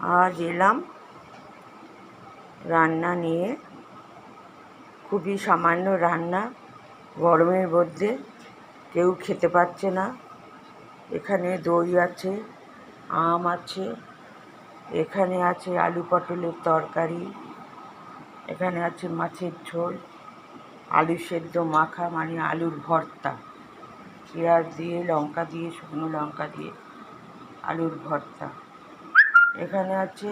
আজ এলাম রান্না নিয়ে। খুবই সামান্য রান্না, গরমের মধ্যে কেউ খেতে পাচ্ছে না। এখানে দই আছে, আম আছে, এখানে আছে আলু পটলের তরকারি, এখানে আছে মাছের ঝোল, আলু সেদ্ধ মাখা মানে আলুর ভর্তা, পেঁয়াজ দিয়ে, লঙ্কা দিয়ে, শুকনো লঙ্কা দিয়ে আলুর ভর্তা। এখানে আছে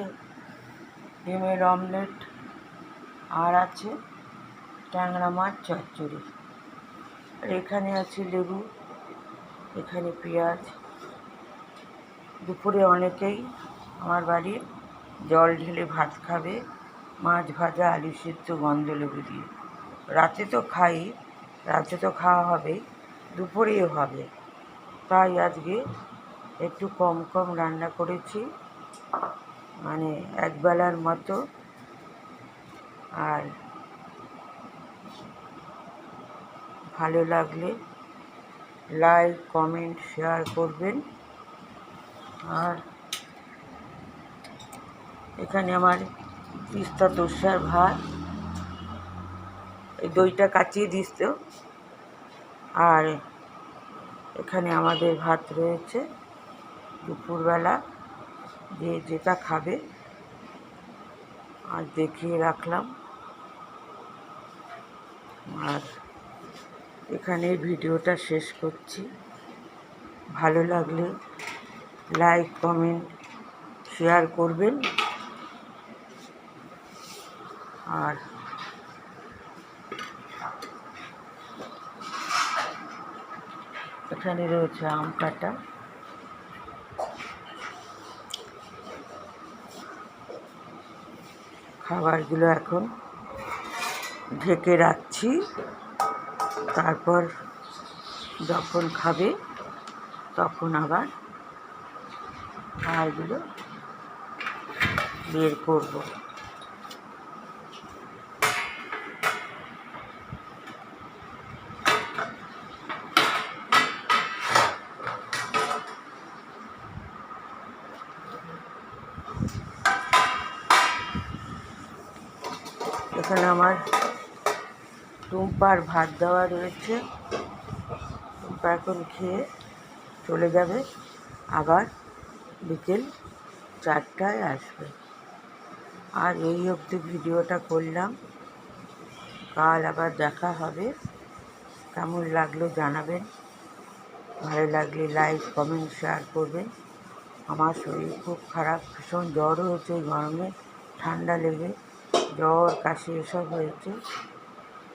ডিমের অমলেট, আর আছে ট্যাংরা মাছ চচ্চড়ি, আর এখানে আছে লেবু, এখানে পেঁয়াজ। দুপুরে অনেকেই আমার বাড়ির জল ঢেলে ভাত খাবে, মাছ ভাজা, আলু সেদ্ধ, গন্ধ লেবু দিয়ে। রাতে তো খাই, রাতে তো খাওয়া হবেই, দুপুরেও হবে। তাই আজকে একটু কম কম রান্না করেছি, মানে একবেলার মতো। আর ভালো লাগলে লাইক, কমেন্ট, শেয়ার করবেন। আর এখানে আমার তিস্তা তোষার ভাত, এই দইটা কাচিয়ে দিস তো। আর এখানে আমাদের ভাত রয়েছে, দুপুরবেলা যে যেটা খাবে আর দেখিয়ে রাখলাম। আর এখানে ভিডিওটা শেষ করছি। ভালো লাগলে লাইক, কমেন্ট, শেয়ার করবেন। আর এখানে রয়েছে আম কাটা। খাবারগুলো এখন ঢেকে রাখছি, তারপর যখন খাবে তখন আবার খাবারগুলো বের করব। এখানে আমার টুম্পার ভাত দেওয়া রয়েছে, টুম্পা এখন খেয়ে চলে যাবে, আবার বিকেল 4টায় আসবে। আর এই অবধি ভিডিওটা করলাম, কাল আবার দেখা হবে। কেমন লাগলো জানাবেন, ভালো লাগলে লাইক, কমেন্ট, শেয়ার করবেন। আমার শরীর খুব খারাপ, ভীষণ জ্বর হয়েছে গরমে, ঠান্ডা লেগে জ্বর, কাশি এসব হয়েছে,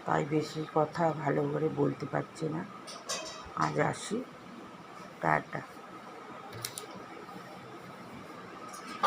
তাই বেশি কথা ভালো করে বলতে পারছি না। আজ আসি, টাটা।